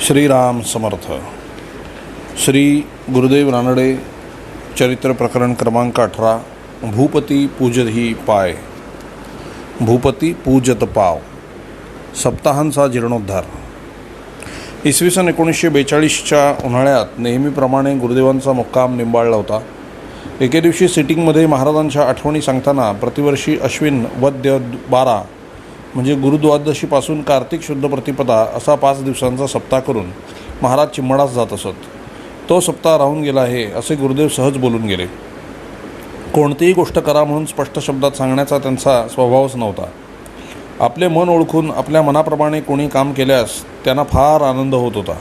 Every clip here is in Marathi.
श्रीराम समर्थ. श्री गुरुदेव रानडे चरित्र प्रकरण क्रमांक 18. भूपती पूजही पाय. भूपती पूजत पाव. सप्ताहांचा जीर्णोद्धार. इसवी सन 1942च्या उन्हाळ्यात नेहमीप्रमाणे गुरुदेवांचा मुक्काम निंबाळला होता. एके दिवशी सिटिंगमध्ये महाराजांच्या आठवणी सांगताना प्रतिवर्षी अश्विन वद्य 12 म्हणजे गुरुद्वादशीपासून कार्तिक शुद्ध प्रतिपदा असा 5 दिवसांचा सप्ताह करून महाराज चिंमडास जात असत. तो सप्ताह राहून गेला आहे असे गुरुदेव सहज बोलून गेले. कोणतीही गोष्ट करा म्हणून स्पष्ट शब्दात सांगण्याचा त्यांचा स्वभावच नव्हता. आपले मन ओळखून आपल्या मनाप्रमाणे कोणी काम केल्यास त्यांना फार आनंद होत होता.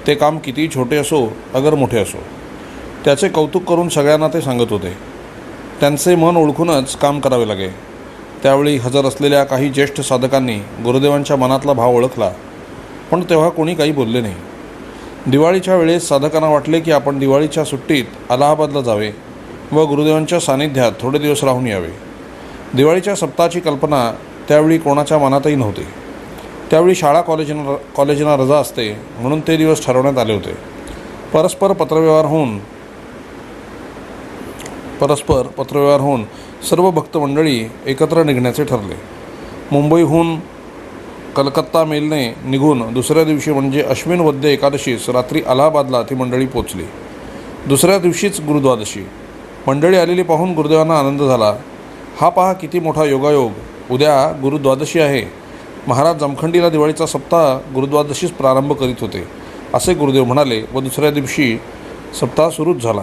ते काम कितीही छोटे असो अगर मोठे असो, त्याचे कौतुक करून सगळ्यांना ते सांगत होते. त्यांचे मन ओळखूनच काम करावे लागे. त्यावेळी हजर असलेल्या काही ज्येष्ठ साधकांनी गुरुदेवांच्या मनातला भाव ओळखला, पण तेव्हा कोणी काही बोलले नाही. दिवाळीच्या वेळेस साधकांना वाटले की आपण दिवाळीच्या सुट्टीत अलाहाबादला जावे व गुरुदेवांच्या सानिध्यात थोडे दिवस राहून यावे. दिवाळीच्या सप्ताहाची कल्पना त्यावेळी कोणाच्या मनातही नव्हती. त्यावेळी शाळा कॉलेजना रजा असते म्हणून ते दिवस ठरवण्यात आले होते. परस्पर पत्रव्यवहार होऊन सर्व भक्त मंडळी एकत्र निघण्याचे ठरले. मुंबईहून कलकत्ता मेलने निघून दुसऱ्या दिवशी म्हणजे अश्विन वद्य एकादशीस रात्री अलाहाबादला ती मंडळी पोचली. दुसऱ्या दिवशीच गुरुद्वादशी. मंडळी आलेली पाहून गुरुदेवांना आनंद झाला. हा पहा किती मोठा योगायोग, उद्या गुरुद्वादशी आहे. महाराज जमखंडीला दिवाळीचा सप्ताह गुरुद्वादशीच प्रारंभ करीत होते असे गुरुदेव म्हणाले व दुसऱ्या दिवशी सप्ताह सुरूच झाला.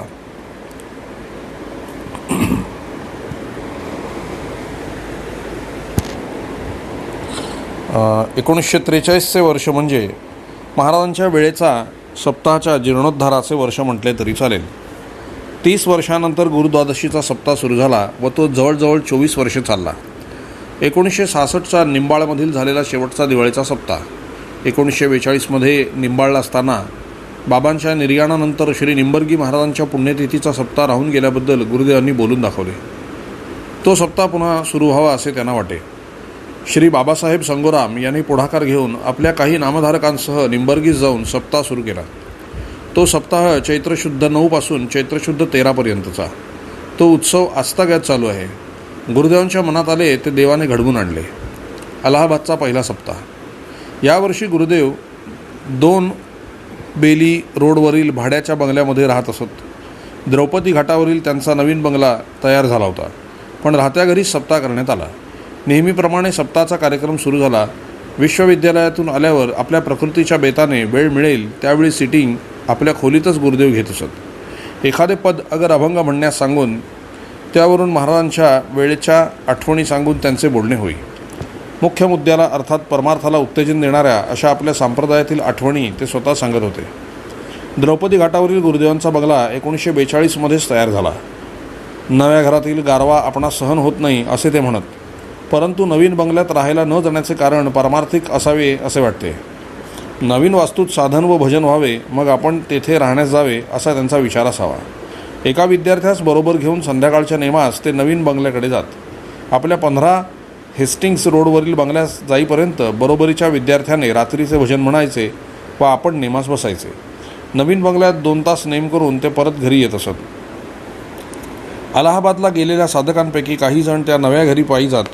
1943चे वर्ष म्हणजे महाराजांच्या वेळेचा सप्ताहाच्या जीर्णोद्धाराचे वर्ष म्हटले तरी चालेल. 30 वर्षानंतर गुरुद्वादशीचा सप्ताह सुरू झाला व तो जवळजवळ 24 वर्षे चालला. 1966चा निंबाळमधील झालेला शेवटचा दिवाळीचा सप्ताह 1942मध्ये निंबाळला असताना बाबांच्या निर्याणानंतर श्री निंबर्गी महाराजांच्या पुण्यतिथीचा सप्ताह राहून गेल्याबद्दल गुरुदेवांनी बोलून दाखवले. तो सप्ताह पुन्हा सुरू व्हावा असे त्यांना वाटे. श्री बाबासाहेब संगोराम यांनी पुढाकार घेऊन आपल्या काही नामधारकांसह निंबर्गीस जाऊन सप्ताह सुरू केला. तो सप्ताह चैत्रशुद्ध 9 पासून चैत्रशुद्ध 13 पर्यंतचा. तो उत्सव आजतागायत चालू आहे. गुरुदेवांच्या मनात आले ते देवाने घडवून आणले. अलाहाबादचा पहिला सप्ताह. यावर्षी गुरुदेव 2 बेली रोडवरील भाड्याच्या बंगल्यामध्ये राहत असत. द्रौपदी घाटावरील त्यांचा नवीन बंगला तयार झाला होता, पण राहत्या घरीच सप्ताह करण्यात आला. नेहमीप्रमाणे सप्ताहाचा कार्यक्रम सुरू झाला. विश्वविद्यालयातून आल्यावर आपल्या प्रकृतीच्या बेताने वेळ मिळेल त्यावेळी सिटिंग आपल्या खोलीतच गुरुदेव घेत असत. एखादे पद अगर अभंग म्हणण्यास सांगून त्यावरून महाराजांच्या वेळेच्या आठवणी सांगून त्यांचे बोलणे होई. मुख्य मुद्द्याला अर्थात परमार्थाला उत्तेजन देणाऱ्या अशा आपल्या संप्रदायातील आठवणी ते स्वतः सांगत होते. द्रौपदी घाटावरील गुरुदेवांचा बंगला 1942मध्येच तयार झाला. नव्या घरातील गारवा आपणास सहन होत नाही असे ते म्हणत, परंतु नवीन बंगल्यात राहायला न जाण्याचे कारण पारमार्थिक असावे असे वाटते. नवीन वास्तूत साधन व भजन व्हावे, मग आपण तेथे राहण्यास जावे असा त्यांचा विचार असावा. एका विद्यार्थ्यास बरोबर घेऊन संध्याकाळच्या नेमास ते नवीन बंगल्याकडे जात. आपल्या 15 हेस्टिंग्स रोडवरील बंगल्यास जाईपर्यंत बरोबरीच्या विद्यार्थ्याने रात्रीचे भजन म्हणायचे व आपण नेमास बसायचे. नवीन बंगल्यात 2 तास नेम करून ते परत घरी येत असत. अलाहाबादला गेलेल्या साधकांपैकी काही जण त्या नव्या घरी पायी जात.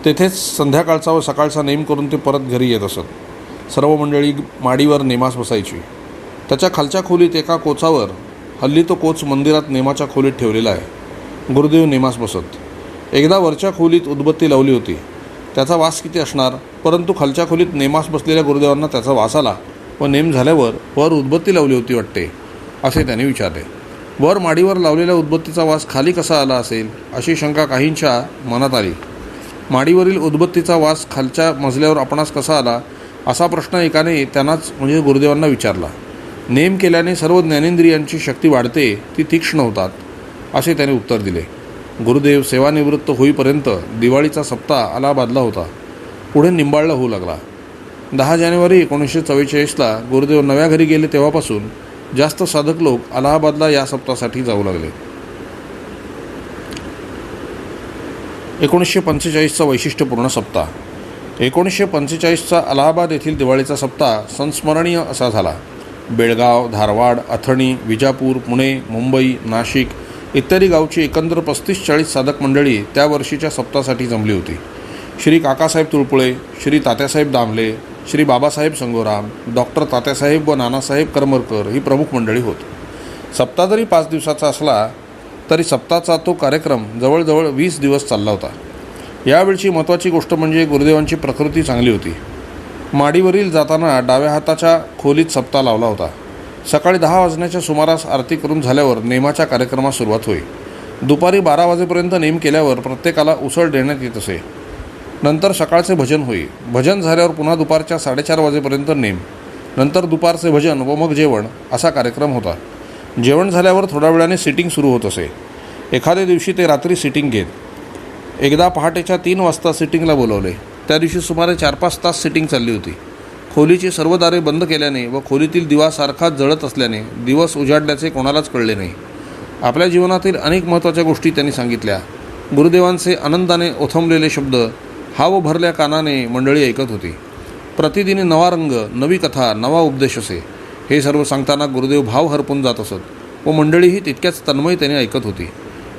तेथेच संध्याकाळचा व सकाळचा नेम करून ते परत घरी येत असत. सर्व मंडळी माडीवर नेमास बसायची. त्याच्या खालच्या खोलीत एका कोचावर, हल्ली तो कोच मंदिरात नेमाच्या खोलीत ठेवलेला आहे, गुरुदेव नेमास बसत. एकदा वरच्या खोलीत उदबत्ती लावली होती. त्याचा वास किती असणार, परंतु खालच्या खोलीत नेमास बसलेल्या गुरुदेवांना त्याचा वास आला व नेम झाल्यावर वर उदबत्ती लावली होती वाटते असे त्याने विचारले. वर माडीवर लावलेल्या उदबत्तीचा वास खाली कसा आला असेल अशी शंका काहींच्या मनात आली. माडीवरील उदबत्तीचा वास खालच्या मजल्यावर आपणास कसा आला असा प्रश्न एकाने त्यांनाच म्हणजे गुरुदेवांना विचारला. नेम केल्याने सर्व ज्ञानेंद्रियांची शक्ती वाढते, ती तीक्ष्ण होतात असे त्याने उत्तर दिले. गुरुदेव सेवानिवृत्त होईपर्यंत दिवाळीचा सप्ताह अलाहाबादला होता. पुढे निंबाळला होऊ लागला. 10 जानेवारी 1944ला गुरुदेव नव्या घरी गेले तेव्हापासून जास्त साधक लोक अलाहाबादला या सप्ताहासाठी जाऊ लागले. 1945चा वैशिष्ट्यपूर्ण सप्ताह. 1945चा अलाहाबाद येथील दिवाळीचा सप्ताह संस्मरणीय असा झाला. बेळगाव, धारवाड, अथणी, विजापूर, पुणे, मुंबई, नाशिक इत्यादी गावची एकंदर 35-40 साधक मंडळी त्या वर्षीच्या सप्ताहासाठी जमली होती. श्री काकासाहेब तुळपुळे, श्री तात्यासाहेब दामले, श्री बाबासाहेब संगोराम, डॉक्टर तात्यासाहेब व नानासाहेब करमरकर ही प्रमुख मंडळी होत. सप्ताह जरी 5 दिवसाचा असला तरी सप्ताहाचा तो कार्यक्रम जवळजवळ 20 दिवस चालला होता. यावेळची महत्त्वाची गोष्ट म्हणजे गुरुदेवांची प्रकृती चांगली होती. माडीवरील जाताना डाव्या हाताच्या खोलीत सप्ताह लावला होता. सकाळी 10 वाजण्याच्या सुमारास आरती करून झाल्यावर नेमाच्या कार्यक्रमास सुरुवात होई. दुपारी 12 वाजेपर्यंत नेम केल्यावर प्रत्येकाला उसळ देण्यात येत असे. नंतर सकाळचे भजन होई. भजन झाल्यावर पुन्हा दुपारच्या 4:30 वाजेपर्यंत नेम, नंतर दुपारचे भजन व मग जेवण असा कार्यक्रम होता. जेवण झाल्यावर थोड्या वेळाने सिटिंग सुरू होत असे. एखाद्या दिवशी ते रात्री सिटिंग घेत. एकदा पहाटेच्या 3 वाजता सिटिंगला बोलवले. त्या दिवशी सुमारे 4-5 तास सिटिंग चालली होती. खोलीची सर्व दारे बंद केल्याने व खोलीतील दिवा सारखाच जळत असल्याने दिवस उजाडल्याचे कोणालाच कळले नाही. आपल्या जीवनातील अनेक महत्त्वाच्या गोष्टी त्यांनी सांगितल्या. गुरुदेवांचे आनंदाने ओथंबलेले शब्द हाव भरल्या कानाने मंडळी ऐकत होती. प्रतिदिनी नवा रंग, नवी कथा, नवा उपदेश असे. हे सर्व सांगताना गुरुदेव भाव हरपून जात असत व मंडळीही तितक्याच तन्मयतेने ऐकत होती.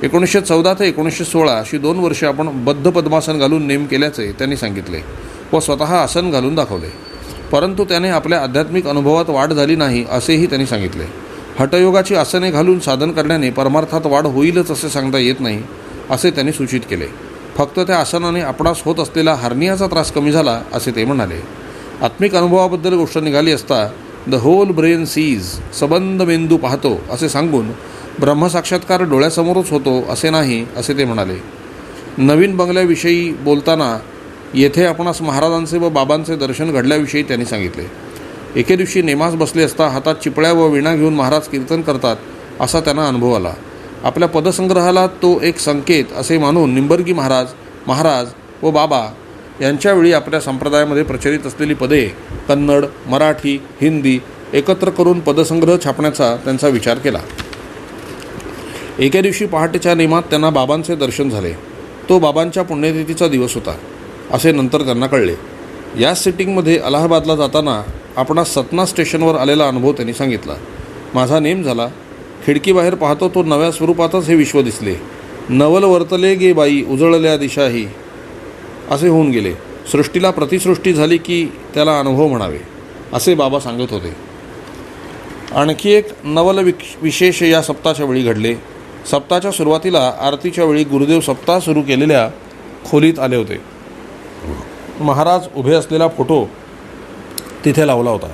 1914 ते 1916 अशी 2 वर्षे आपण बद्ध पद्मासन घालून नेम केल्याचे त्यांनी सांगितले व स्वतः आसन घालून दाखवले. परंतु त्याने आपल्या आध्यात्मिक अनुभवात वाढ झाली नाही असेही त्यांनी सांगितले. हठयोगाची आसने घालून साधन करण्याने परमार्थात वाढ होईलच असे सांगता येत नाही असे त्यांनी सूचित केले. फक्त त्या आसनाने आपणास होत असलेला हार्नियाचा त्रास कमी झाला असे ते म्हणाले. आत्मिक अनुभवाबद्दल गोष्ट निघाली असता द होल ब्रेन सीज, सबंध मेंदू पाहतो असे सांगून ब्रह्मसाक्षात्कार डोळ्यासमोरच होतो असे नाही असे ते म्हणाले. नवीन बंगल्याविषयी बोलताना येथे आपणास महाराजांचे व बाबांचे दर्शन घडल्याविषयी त्यांनी सांगितले. एके दिवशी नेमास बसले असता हातात चिपळ्या व वीणा घेऊन महाराज कीर्तन करतात असा त्यांना अनुभव आला. आपल्या पदसंग्रहाला तो एक संकेत असे मानून निंबर्गी महाराज व बाबा यांच्यावेळी आपल्या संप्रदायामध्ये प्रचलित असलेली पदे कन्नड, मराठी, हिंदी एकत्र करून पदसंग्रह छापण्याचा त्यांचा विचार केला. एके दिवशी पहाटेच्या नेमात त्यांना बाबांचे दर्शन झाले. तो बाबांच्या पुण्यतिथीचा दिवस होता असे नंतर त्यांना कळले. या सिटिंगमध्ये अलाहाबादला जाताना आपणास सतना स्टेशनवर आलेला अनुभव त्यांनी सांगितला. माझा नेम झाला. खिडकीबाहेर पाहतो तो नव्या स्वरूपातच हे विश्व दिसले. नवल वर्तले गे बाई उजळल्या दिशाही असे होऊन गेले. सृष्टीला प्रतिसृष्टी झाली की त्याला अनुभव म्हणावे असे बाबा सांगत होते. आणखी एक नवल विशेष या सप्ताहाच्या वेळी घडले. सप्ताहाच्या सुरुवातीला आरतीच्या वेळी गुरुदेव सप्ताह सुरू केलेल्या खोलीत आले होते. महाराज उभे असलेला फोटो तिथे लावला होता.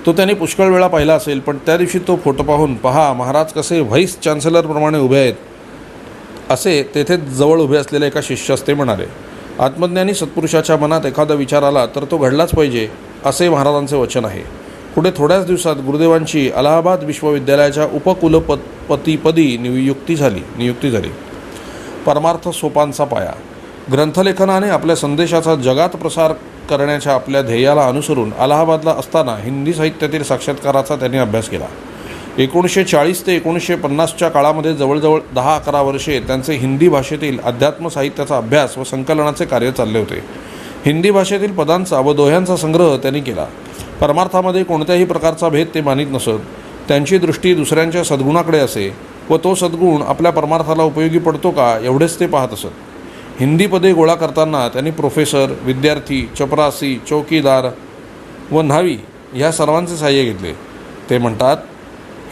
तो त्यांनी पुष्कळ वेळा पाहिला असेल, पण त्या दिवशी तो फोटो पाहून पहा महाराज कसे व्हाईस चान्सलरप्रमाणे उभे आहेत असे तेथे जवळ उभे असलेल्या एका शिष्यास ते म्हणाले. आत्मज्ञानी सत्पुरुषाच्या मनात एखादा विचार आला तर तो घडलाच पाहिजे असे महाराजांचे वचन आहे. पुढे थोड्याच दिवसात गुरुदेवांची अलाहाबाद विश्वविद्यालयाच्या उपकुलपतीपदी नियुक्ती झाली. परमार्थ सोपानचा पाया. ग्रंथलेखनाने आपल्या संदेशाचा जगात प्रसार करण्याच्या आपल्या ध्येयाला अनुसरून अलाहाबादला असताना हिंदी साहित्यातील साक्षात्काराचा त्यांनी अभ्यास केला. 1940 ते 1950च्या काळामध्ये जवळजवळ 10-11 वर्षे त्यांचे हिंदी भाषेतील अध्यात्म साहित्याचा अभ्यास व संकलनाचे कार्य चालले होते. हिंदी भाषेतील पदांचा व दोह्यांचा संग्रह त्यांनी केला. परमार्थामध्ये कोणत्याही प्रकारचा भेद ते मानित नसत. त्यांची दृष्टी दुसऱ्यांच्या सद्गुणाकडे असे व तो सद्गुण आपल्या परमार्थाला उपयोगी पडतो का एवढेच ते पाहत असत. हिंदी पदे गोळा करताना त्यांनी प्रोफेसर, विद्यार्थी, चपरासी, चौकीदार व न्हावी ह्या सर्वांचे सहाय्य घेतले. ते म्हणतात,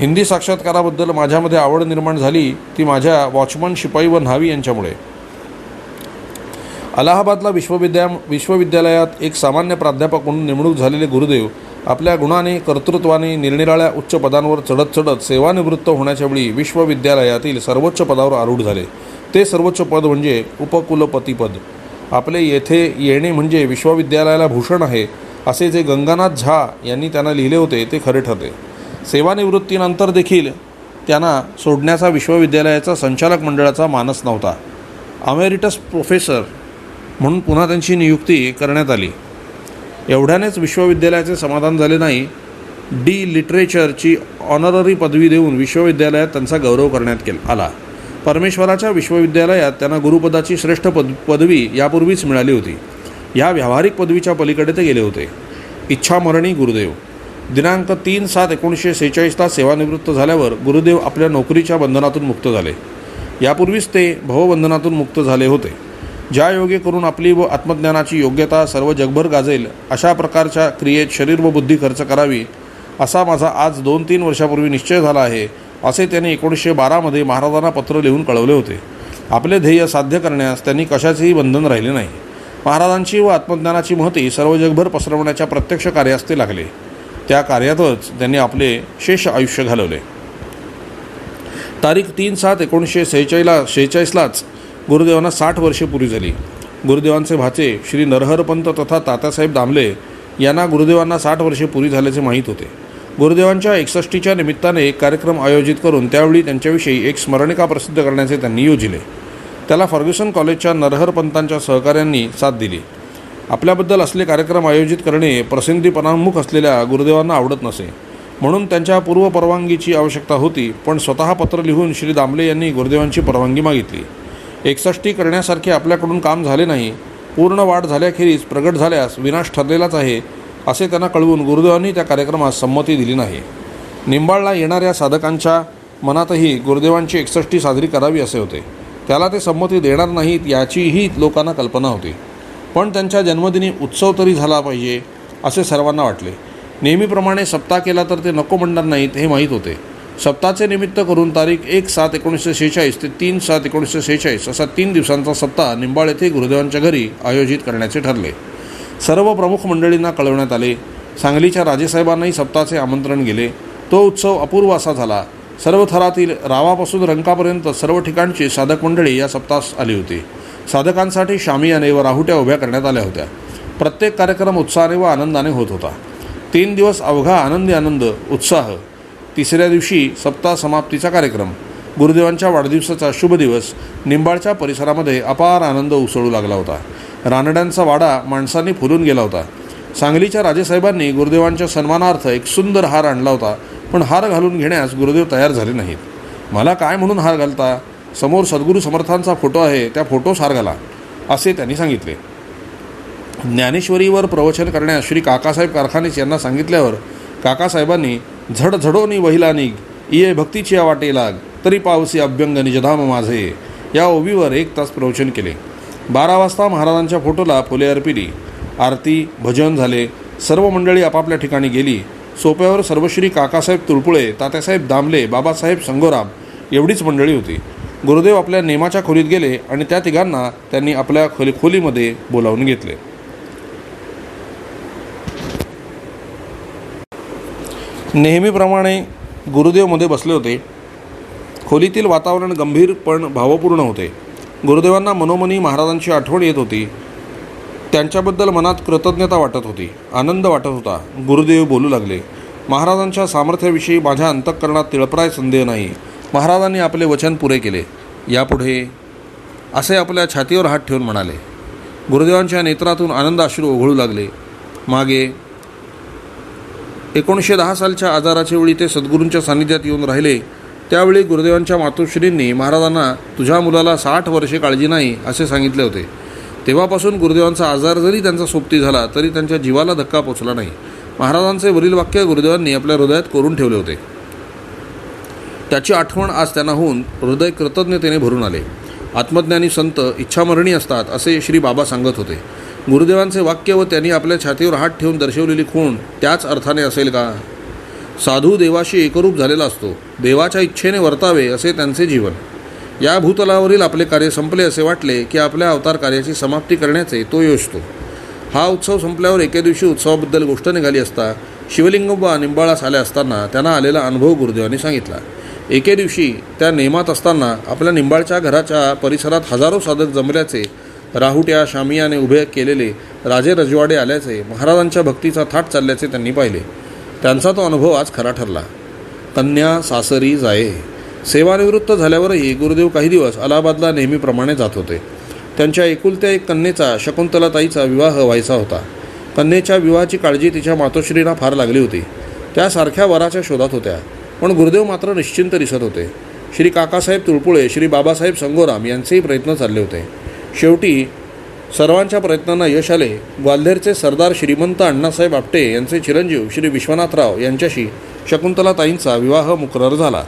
हिंदी साक्षात्काराबद्दल माझ्यामध्ये आवड निर्माण झाली ती माझ्या वॉचमन, शिपाई व न्हावी यांच्यामुळे. अलाहाबादला विश्वविद्यालयात एक सामान्य प्राध्यापक म्हणून नेमणूक झालेले गुरुदेव आपल्या गुणाने, कर्तृत्वाने निरनिराळ्या उच्च पदांवर चढत सेवानिवृत्त होण्याच्या वेळी विश्वविद्यालयातील सर्वोच्च पदावर आरूढ झाले. ते सर्वोच्च पद म्हणजे उपकुलपतीपद. आपले येथे येणे म्हणजे विश्वविद्यालयाला भूषण आहे असे जे गंगानाथ झा यांनी त्यांना लिहिले होते ते खरे ठरले. सेवानिवृत्तीनंतर देखील त्यांना सोडण्याचा विश्वविद्यालयाचा संचालक मंडळाचा मानस नव्हता. अमेरिटस प्रोफेसर म्हणून पुन्हा त्यांची नियुक्ती करण्यात आली. एवढ्यानेच विश्वविद्यालयाचे समाधान झाले नाही. डी लिटरेचरची ऑनररी पदवी देऊन विश्वविद्यालयात त्यांचा गौरव करण्यात आला. परमेश्वराच्या विश्वविद्यालयात त्यांना गुरुपदाची श्रेष्ठ पदवी यापूर्वीच मिळाली होती. ह्या व्यावहारिक पदवीच्या पलीकडे ते गेले होते. इच्छामरणी गुरुदेव. दिनांक 3/7/1946 सेवानिवृत्त झाल्यावर गुरुदेव आपल्या नोकरीच्या बंधनातून मुक्त झाले. यापूर्वीच ते भवबंधनातून मुक्त झाले होते. ज्या योगे करून आपली व आत्मज्ञानाची योग्यता सर्व जगभर गाजेल अशा प्रकारच्या क्रियेत शरीर व बुद्धी खर्च करावी असा माझा आज 2-3 वर्षापूर्वी निश्चय झाला आहे, असे त्यांनी 1912 महाराजांना पत्र लिहून कळवले होते. आपले ध्येय साध्य करण्यास त्यांनी कशाचेही बंधन राहिले नाही. महाराजांची व आत्मज्ञानाची महती सर्व जगभर पसरवण्याच्या प्रत्यक्ष कार्यास ते लागले. त्या कार्यातच त्यांनी आपले शेष आयुष्य घालवले. तारीख 3/7/1946लाच गुरुदेवांना 60 वर्षे पुरी झाली. गुरुदेवांचे भाचे श्री नरहरपंत तथा तात्यासाहेब दामले यांना गुरुदेवांना 60 वर्षे पुरी झाल्याचे माहीत होते. गुरुदेवांच्या 61च्या निमित्ताने एक कार्यक्रम आयोजित करून त्यावेळी त्यांच्याविषयी एक स्मरणिका प्रसिद्ध करण्याचे त्यांनी योजिले. त्याला फर्ग्युसन कॉलेजच्या नरहरपंतांच्या सहकाऱ्यांनी साथ दिली. आपल्याबद्दल असले कार्यक्रम आयोजित करणे प्रसिद्धीपणान्मुख असलेल्या गुरुदेवांना आवडत नसे, म्हणून त्यांच्या पूर्वपरवानगीची आवश्यकता होती. पण स्वतः पत्र लिहून श्री दामले यांनी गुरुदेवांची परवानगी मागितली. 61 करण्यासारखे आपल्याकडून काम झाले नाही. पूर्ण वाढ झाल्याखेरीज प्रगट झाल्यास विनाश ठरलेलाच आहे असे त्यांना कळवून गुरुदेवांनी त्या कार्यक्रमास संमती दिली नाही. निंबाळला येणाऱ्या साधकांच्या मनातही गुरुदेवांची 61 साजरी करावी असे होते. त्याला ते संमती देणार नाहीत याचीही लोकांना कल्पना होती. पण त्यांच्या जन्मदिनी उत्सव तरी झाला पाहिजे असे सर्वांना वाटले. नेहमीप्रमाणे सप्ताह केला तर ते नको म्हणणार नाहीत हे माहीत होते. सप्ताहाचे निमित्त करून तारीख 1/7/1946 ते 3/7/1946 असा 3 दिवसांचा सप्ताह निंबाळ येथे गुरुदेवांच्या घरी आयोजित करण्याचे ठरले. सर्व प्रमुख मंडळींना कळवण्यात आले. सांगलीच्या राजेसाहेबांनाही सप्ताहाचे आमंत्रण गेले. तो उत्सव अपूर्व असा झाला. सर्व थरातील रावापासून रंकापर्यंत सर्व ठिकाणची साधक मंडळी या सप्ताहास आली होती. साधकांसाठी शामियाने व राहुट्या उभ्या करण्यात आल्या होत्या. प्रत्येक कार्यक्रम उत्साहाने व आनंदाने होत होता. 3 दिवस अवघा आनंदी आनंद उत्साह. तिसऱ्या दिवशी सप्ताह समाप्तीचा कार्यक्रम. गुरुदेवांच्या वाढदिवसाचा शुभ दिवस. निंबाळच्या परिसरामध्ये अपार आनंद उसळू लागला होता. रानड्यांचा वाडा माणसांनी फुलून गेला होता. सांगलीच्या राजेसाहेबांनी गुरुदेवांच्या सन्मानार्थ एक सुंदर हार आणला होता, पण हार घालून घेण्यास गुरुदेव तयार झाले नाहीत. मला काय म्हणून हार घालता? समोर सद्गुरू समर्थांचा फोटो आहे, त्या फोटोस हार घाला असे त्यांनी सांगितले. ज्ञानेश्वरीवर प्रवचन करण्यास श्री काकासाहेब कारखानीस यांना सांगितल्यावर काकासाहेबांनी झडझडोनी वहिला निघ इये भक्तीची वाटे लाग तरी पावसी अभ्यंग निजधाम माझे या ओवीवर 1 तास प्रवचन केले. 12 वाजता महाराजांच्या फोटोला फुले अर्पिली. आरती भजन झाले. सर्व मंडळी आपापल्या ठिकाणी गेली. सोप्यावर सर्वश्री काकासाहेब तुळपुळे, तात्यासाहेब दामले, बाबासाहेब संगोराम एवढीच मंडळी होती. गुरुदेव आपल्या नेमाच्या खोलीत गेले आणि त्या तिघांना त्यांनी आपल्या खोलीमध्ये बोलावून घेतले. नेहमीप्रमाणे गुरुदेव मध्ये बसले होते. खोलीतील वातावरण गंभीर पण भावपूर्ण होते. गुरुदेवांना मनोमनी महाराजांची आठवण येत होती. त्यांच्याबद्दल मनात कृतज्ञता वाटत होती, आनंद वाटत होता. गुरुदेव बोलू लागले. महाराजांच्या सामर्थ्याविषयी माझ्या अंतःकरणात तिळप्राय संदेह नाही. महाराजांनी आपले वचन पुरे केले. यापुढे असे आपल्या छातीवर हात ठेवून म्हणाले. गुरुदेवांच्या नेत्रातून आनंदाश्रू ओघळू लागले. मागे 1910 सालच्या आजाराच्या वेळी ते सद्गुरूंच्या सान्निध्यात येऊन राहिले. त्यावेळी गुरुदेवांच्या मातोश्रींनी महाराजांना तुझ्या मुलाला 60 वर्षे काळजी नाही असे सांगितले होते. तेव्हापासून गुरुदेवांचा आजार जरी त्यांचा सोबती झाला तरी त्यांच्या जीवाला धक्का पोचला नाही. महाराजांचे वरील वाक्य गुरुदेवांनी आपल्या हृदयात कोरून ठेवले होते. त्याची आठवण आज त्यांना होऊन हृदय कृतज्ञतेने भरून आले. आत्मज्ञानी संत इच्छामरणी असतात असे श्री बाबा सांगत होते. गुरुदेवांचे वाक्य व त्यांनी आपल्या छातीवर हात ठेवून दर्शवलेली खूण त्याच अर्थाने असेल का? साधू देवाशी एकरूप झालेला असतो. देवाच्या इच्छेने वर्तावे असे त्यांचे जीवन. या भूतलावरील आपले कार्य संपले असे वाटले की आपल्या अवतार कार्याची समाप्ती करण्याचे तो योजतो. हा उत्सव संपल्यावर एके दिवशी उत्सवाबद्दल गोष्ट निघाली असता शिवलिंगोबा निंबाळास आले असताना त्यांना आलेला अनुभव गुरुदेवांनी सांगितला. एके दिवशी त्या नेमात असताना आपल्या निंबाळच्या घराच्या परिसरात हजारो साधक जमल्याचे, राहुट्या शामियाने उभे केलेले राजे रजवाडे आल्याचे, महाराजांच्या भक्तीचा थाट चालल्याचे त्यांनी पाहिले. त्यांचा तो अनुभव आज खरा ठरला. कन्या सासरी जाये. सेवानिवृत्त झाल्यावरही गुरुदेव काही दिवस अलाहाबादला नेहमीप्रमाणे जात होते. त्यांच्या एकुलत्या एक कन्येचा शकुंतलाताईचा विवाह व्हायचा होता. कन्येच्या विवाहाची काळजी तिच्या मातोश्रींना फार लागली होती. त्या सारख्या वराच्या शोधात होत्या. पण गुरुदेव मात्र निश्चिंत दिसत होते. श्री काकासाहेब तुळपुळे, श्री बाबासाहेब संगोराम यांचेही प्रयत्न चालले होते. शेवटी सर्वांच्या प्रयत्नांना यश आले. ग्वाल्हेरचे सरदार श्रीमंत अण्णासाहेब आपटे यांचे चिरंजीव श्री विश्वनाथराव यांच्याशी शकुंतलाताईंचा विवाह मुकरर झाला.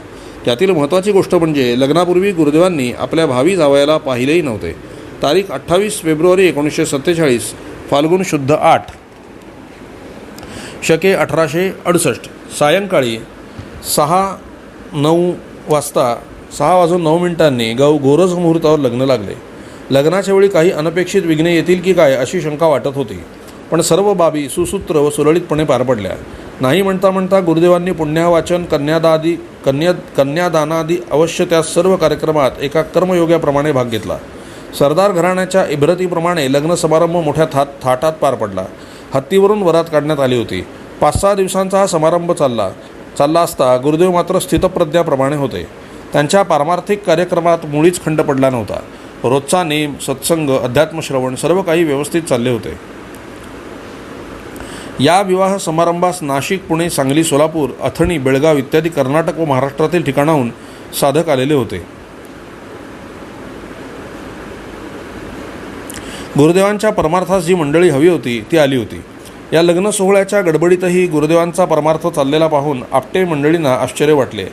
त्यातील महत्त्वाची गोष्ट म्हणजे लग्नापूर्वी गुरुदेवांनी आपल्या भावी जावयाला पाहिलेही नव्हते. तारीख 28 फेब्रुवारी 1947 फाल्गुन शुद्ध 8 शके 1868 सायंकाळी 6:09 वाजता 6:09 गोरज मुहूर्तावर लग्न लागले. लग्नाच्या वेळी काही अनपेक्षित विघ्ने येतील की काय अशी शंका वाटत होती, पण सर्व बाबी सुसूत्र व सुरळीतपणे पार पडल्या. नाही म्हणता म्हणता गुरुदेवांनी पुण्यावाचन कन्यादानादी अवश्य त्या सर्व कार्यक्रमात एका कर्मयोग्याप्रमाणे भाग घेतला. सरदार घराण्याच्या इब्रतीप्रमाणे लग्न समारंभ मोठ्या थाटात पार पडला. हत्तीवरून वरात काढण्यात आली होती. 5-6 दिवसांचा हा समारंभ चालला असता गुरुदेव मात्र स्थितप्रज्ञाप्रमाणे होते. त्यांच्या पारमार्थिक कार्यक्रमात मुळीच खंड पडला नव्हता. रोजचा नेम, सत्संग, अध्यात्मश्रवण सर्व काही व्यवस्थित चालले होते. या विवाह समारंभास नाशिक, पुणे, सांगली, सोलापूर, अथणी, बेळगाव इत्यादी कर्नाटक व महाराष्ट्रातील ठिकाणाहून साधक आलेले होते. गुरुदेवांच्या परमार्थास जी मंडळी हवी होती ती आली होती. या लग्न सोहळ्याच्या गडबडीतही गुरुदेवांचा परमार्थ चाललेला पाहून आपटे मंडळींना आश्चर्य वाटले.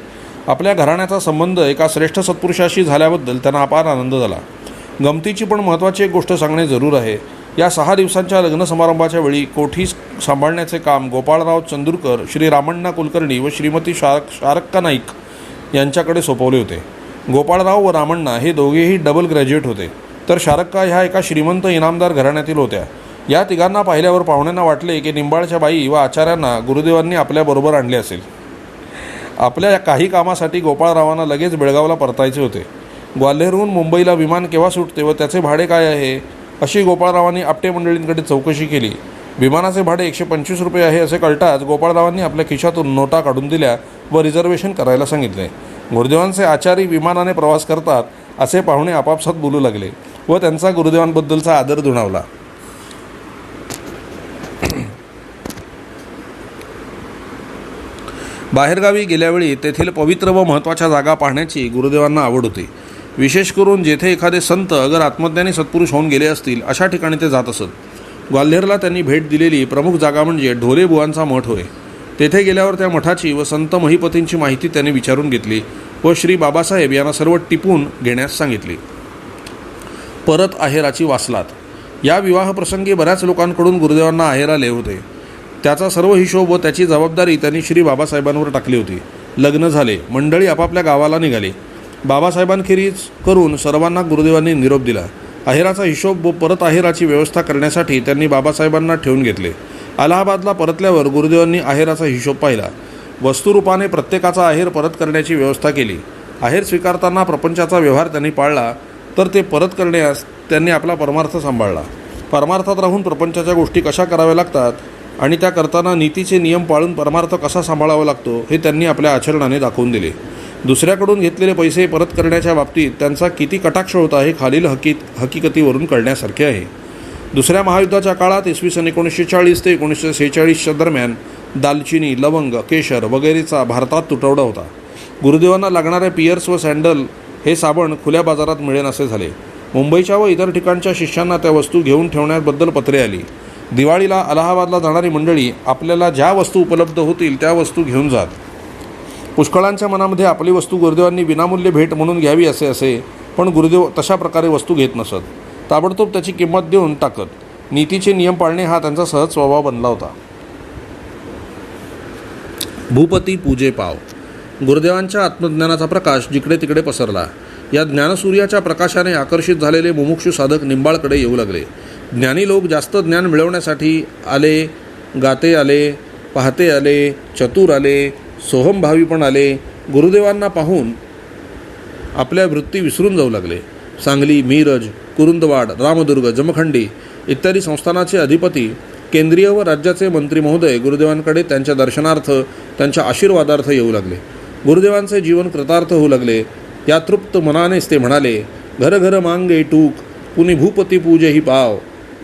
आपल्या घराण्याचा संबंध एका श्रेष्ठ सत्पुरुषाशी झाल्याबद्दल त्यांना अपार आनंद झाला. गमतीची पण महत्त्वाची एक गोष्ट सांगणे जरूर आहे. या 6 दिवसांच्या लग्न समारंभाच्या वेळी कोठी सांभाळण्याचे काम गोपाळराव चंदूरकर, श्री रामण्णा कुलकर्णी व श्रीमती शारक्का नाईक यांच्याकडे सोपवले होते. गोपाळराव व रामण्णा हे दोघेही डबल ग्रॅज्युएट होते, तर शारक्का ह्या एका श्रीमंत इनामदार घराण्यातील होत्या. या तिघांना पाहिल्यावर पाहुण्यांना वाटले की निंबाळच्या बाई व आचार्यांना गुरुदेवांनी आपल्याबरोबर आणले असेल. आपल्या काही कामासाठी गोपाळरावांना लगेच बेळगावला परतायचे होते. ग्वाल्हेरहून मुंबईला विमान केव्हा सुटते व त्याचे भाडे काय आहे अशी गोपाळरावांनी आपटे मंडळींकडे चौकशी केली. विमानाचे भाडे 125 रुपये आहे असे कळताच गोपाळरावांनी आपल्या खिशातून नोटा काढून दिल्या व रिझर्वेशन करायला सांगितले. गुरुदेवांचे आचारी विमानाने प्रवास करतात असे पाहुणे आपापसात बोलू लागले व त्यांचा गुरुदेवांबद्दलचा आदर दुणावला. बाहेरगावी गेल्यावेळी तेथील पवित्र व महत्त्वाच्या जागा पाहण्याची गुरुदेवांना आवड होती. विशेष करून जेथे एखादे संत अगर आत्मज्ञानी सत्पुरुष होऊन गेले असतील अशा ठिकाणी ते जात असत. ग्वाल्हेरला त्यांनी भेट दिलेली प्रमुख जागा म्हणजे ढोले बुवांचा मठ होय. तेथे गेल्यावर त्या मठाची व संत महिपतींची माहिती त्यांनी विचारून घेतली व श्री बाबासाहेब यांना सर्व टिपून घेण्यास सांगितली. परत आहेराची वासलात. या विवाहप्रसंगी बऱ्याच लोकांकडून गुरुदेवांना आहेर आले होते. त्याचा सर्व हिशोब व त्याची जबाबदारी त्यांनी श्री बाबासाहेबांवर टाकली होती. लग्न झाले. मंडळी आपापल्या गावाला निघाली. बाबासाहेबांखेरीज करून सर्वांना गुरुदेवांनी निरोप दिला. आहेराचा हिशोब व परत आहेराची व्यवस्था करण्यासाठी त्यांनी बाबासाहेबांना ठेवून घेतले. अलाहाबादला परतल्यावर गुरुदेवांनी आहेराचा हिशोब पाहिला. वस्तुरूपाने प्रत्येकाचा आहेर परत करण्याची व्यवस्था केली. आहेर स्वीकारताना प्रपंचाचा व्यवहार त्यांनी पाळला, तर ते परत करण्यास त्यांनी आपला परमार्थ सांभाळला. परमार्थात राहून प्रपंचाच्या गोष्टी कशा कराव्या लागतात आणि त्या करताना नीतीचे नियम पाळून परमार्थ कसा सांभाळावा लागतो हे त्यांनी आपल्या आचरणाने दाखवून दिले. दुसऱ्याकडून घेतलेले पैसे परत करण्याच्या बाबतीत त्यांचा किती कटाक्ष होता हे खालील हकीकतीवरून कळण्यासारखे आहे. दुसऱ्या महायुद्धाच्या काळात इसवी सन 1940 ते 1946च्या दरम्यान दालचिनी, लवंग, केशर वगैरेचा भारतात तुटवडा होता. गुरुदेवांना लागणारे पियर्स व सँडल हे साबण खुल्या बाजारात मिळेन असे झाले. मुंबईच्या व इतर ठिकाणच्या शिष्यांना त्या वस्तू घेऊन ठेवण्याबद्दल पत्रे आली. दिवाळीला अलाहाबादला जाणारी मंडळी आपल्याला ज्या वस्तू उपलब्ध होतील त्या वस्तू घेऊन जात. पुष्कळांच्या मनामध्ये आपली वस्तू गुरुदेवांनी विनामूल्य भेट म्हणून घ्यावी असे, पण गुरुदेव तशा प्रकारे वस्तू घेत नसत. ताबडतोब त्याची किंमत देऊन टाकत. नीतीचे नियम पाळणे हा त्यांचा सहज स्वभाव बनला होता. भूपती पूजे पाव. गुरुदेवांच्या आत्मज्ञानाचा प्रकाश जिकडे तिकडे पसरला. या ज्ञानसूर्याच्या प्रकाशाने आकर्षित झालेले मुमुक्षू साधक निंबाळकडे येऊ लागले. ज्ञानी लोक जास्त ज्ञान मिळवण्यासाठी आले, गाते आले, पाहते आले, चतुर आले, सोहमभावी पण आले. गुरुदेवांना पाहून आपल्या वृत्ती विसरून जाऊ लागले. सांगली, मिरज, कुरुंदवाड, रामदुर्ग, जमखंडी इत्यादी संस्थानाचे अधिपती, केंद्रीय व राज्याचे मंत्री महोदय गुरुदेवांकडे त्यांच्या दर्शनार्थ, त्यांच्या आशीर्वादार्थ येऊ लागले. गुरुदेवांचे जीवन कृतार्थ होऊ लागले. या तृप्त मनानेच ते म्हणाले, घर घर मांगे टूक, पुनि भूपती पूजे ही पाव,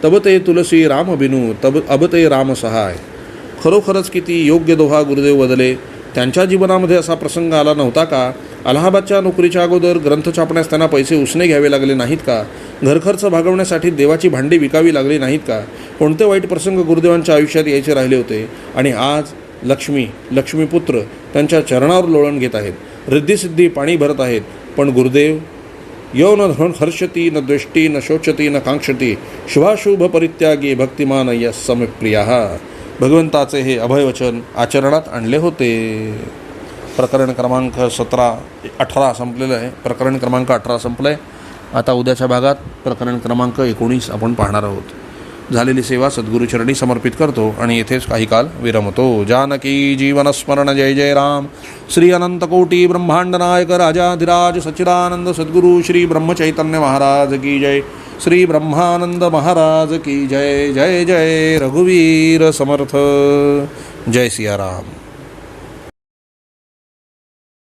तब ते तुलसी राम बिनू, तब अब ते राम सहाय. खरोखरच किती योग्य दोहा गुरुदेव बदले. त्यांच्या जीवनामध्ये असा प्रसंग आला नव्हता का अलाहाबादच्या नोकरीच्या अगोदर ग्रंथ छापण्यास त्यांना पैसे उसने घ्यावे लागले नाहीत का? घरखर्च भागवण्यासाठी देवाची भांडी विकावी लागली नाहीत का? कोणते वाईट प्रसंग गुरुदेवांच्या आयुष्यात यायचे राहिले होते? आणि आज लक्ष्मीपुत्र त्यांच्या चरणावर लोळण घेत आहेत, रिद्धिसिद्धी पाणी भरत आहेत. पण गुरुदेव यो न हर्षती न द्वेष्टी न शोचती न कांक्षती शुभाशुभ परित्यागी भक्तिमान यः समेप्रियः. भगवंताचे हे अभयवचन आचरणात आणले होते. प्रकरण क्रमांक 18 संपलेलं आहे. प्रकरण क्रमांक 18 संपलं आहे. आता उद्याच्या भागात प्रकरण क्रमांक 19 आपण पाहणार आहोत. झालेली सेवा सद्गुरुचरणी समर्पित करतो आणि येथेच काही काल विरमतो. जानकी जीवनस्मरण. जय जय राम. श्री अनंतकोटी ब्रह्मांड नायक राजाधिराज सच्चिदानंद सद्गुरु श्री ब्रह्मचैतन्य महाराज की जय. श्री ब्रह्मानंद महाराज की जय. जय जय रघुवीर समर्थ. जय सिया राम.